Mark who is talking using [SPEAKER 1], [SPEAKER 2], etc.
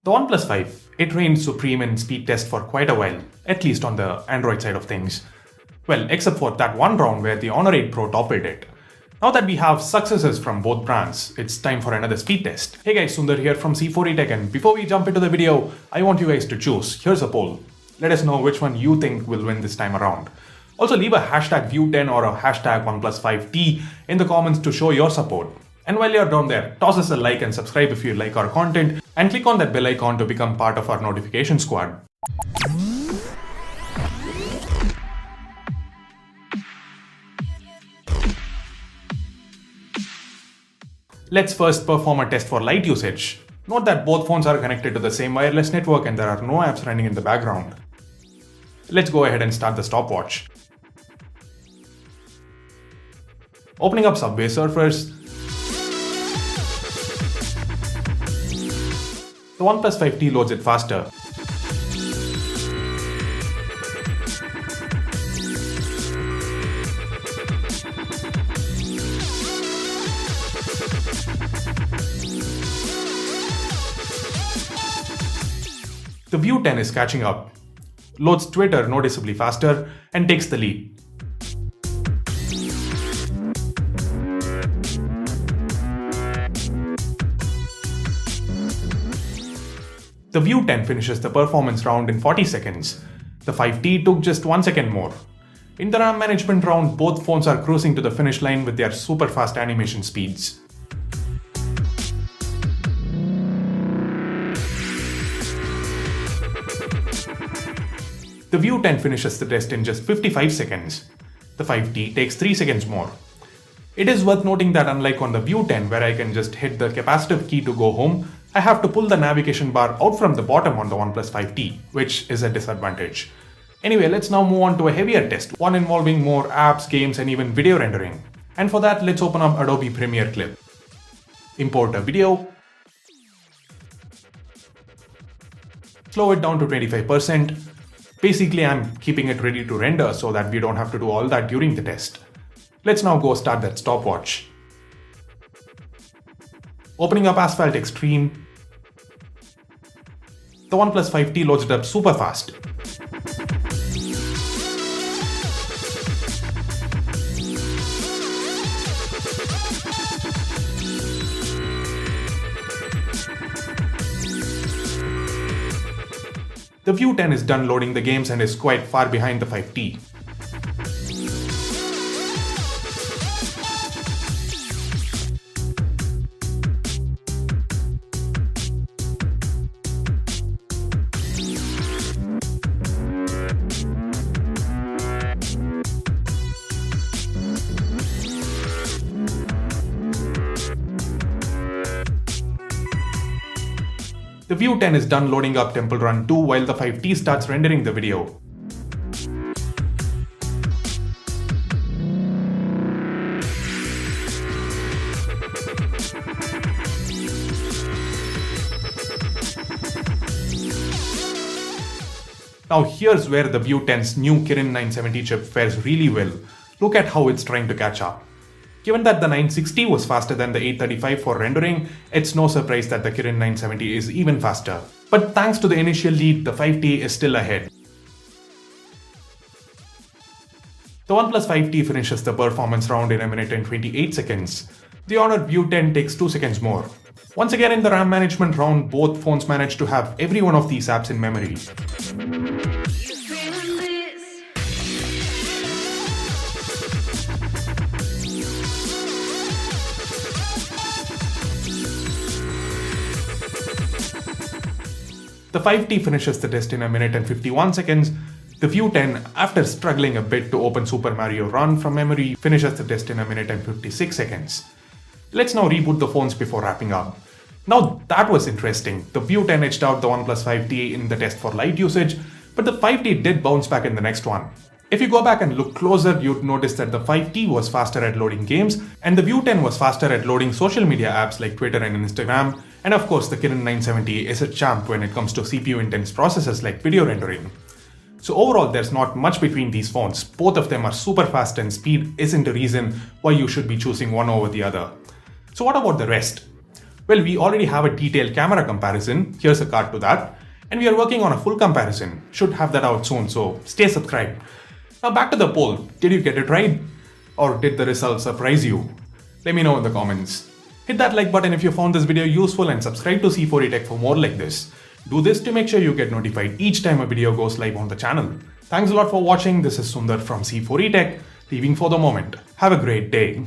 [SPEAKER 1] The OnePlus 5, it reigned supreme in speed test for quite a while, at least on the Android side of things. Well, except for that one round where the Honor 8 Pro toppled it. Now that we have successes from both brands, it's time for another speed test. Hey guys, Sundar here from C4E Tech, and before we jump into the video, I want you guys to choose. Here's a poll. Let us know which one you think will win this time around. Also leave a hashtag View10 or a hashtag OnePlus 5T in the comments to show your support. And while you're down there, toss us a like and subscribe if you like our content, and click on that bell icon to become part of our notification squad. Let's first perform a test for light usage. Note that both phones are connected to the same wireless network and there are no apps running in the background. Let's go ahead and start the stopwatch. Opening up Subway Surfers. The OnePlus 5T loads it faster. The View 10 is catching up, loads Twitter noticeably faster, and takes the lead. The View 10 finishes the performance round in 40 seconds. The 5T took just 1 second more. In the RAM management round, both phones are cruising to the finish line with their super fast animation speeds. The View 10 finishes the test in just 55 seconds. The 5T takes 3 seconds more. It is worth noting that unlike on the View 10 where I can just hit the capacitive key to go home, I have to pull the navigation bar out from the bottom on the OnePlus 5T, which is a disadvantage. Anyway, let's now move on to a heavier test, one involving more apps, games, and even video rendering. And for that, let's open up Adobe Premiere Clip. Import a video. Slow it down to 25%. Basically, I'm keeping it ready to render so that we don't have to do all that during the test. Let's now go start that stopwatch. Opening up Asphalt Extreme. The OnePlus 5T loads it up super fast. The View 10 is done loading the games and is quite far behind the 5T. The View 10 is done loading up Temple Run 2 while the 5T starts rendering the video. Now here's where the View 10's new Kirin 970 chip fares really well. Look at how it's trying to catch up. Given that the 960 was faster than the 835 for rendering, it's no surprise that the Kirin 970 is even faster. But thanks to the initial lead, the 5T is still ahead. The OnePlus 5T finishes the performance round in 1 minute and 28 seconds. The Honor View 10 takes 2 seconds more. Once again in the RAM management round, both phones managed to have every one of these apps in memory. The 5T finishes the test in 1 minute and 51 seconds. The View 10, after struggling a bit to open Super Mario Run from memory, finishes the test in 1 minute and 56 seconds. Let's now reboot the phones before wrapping up. Now that was interesting. The View 10 edged out the OnePlus 5T in the test for light usage, but the 5T did bounce back in the next one. If you go back and look closer, you'd notice that the 5T was faster at loading games, and the View 10 was faster at loading social media apps like Twitter and Instagram, and of course the Kirin 970 is a champ when it comes to CPU-intense processes like video rendering. So overall, there's not much between these phones. Both of them are super fast and speed isn't a reason why you should be choosing one over the other. So what about the rest? Well, we already have a detailed camera comparison. Here's a card to that. And we are working on a full comparison. Should have that out soon, so stay subscribed. Now back to the poll. Did you get it right? Or did the results surprise you? Let me know in the comments. Hit that like button if you found this video useful and subscribe to C4E Tech for more like this. Do this to make sure you get notified each time a video goes live on the channel. Thanks a lot for watching. This is Sundar from C4E Tech, leaving for the moment. Have a great day.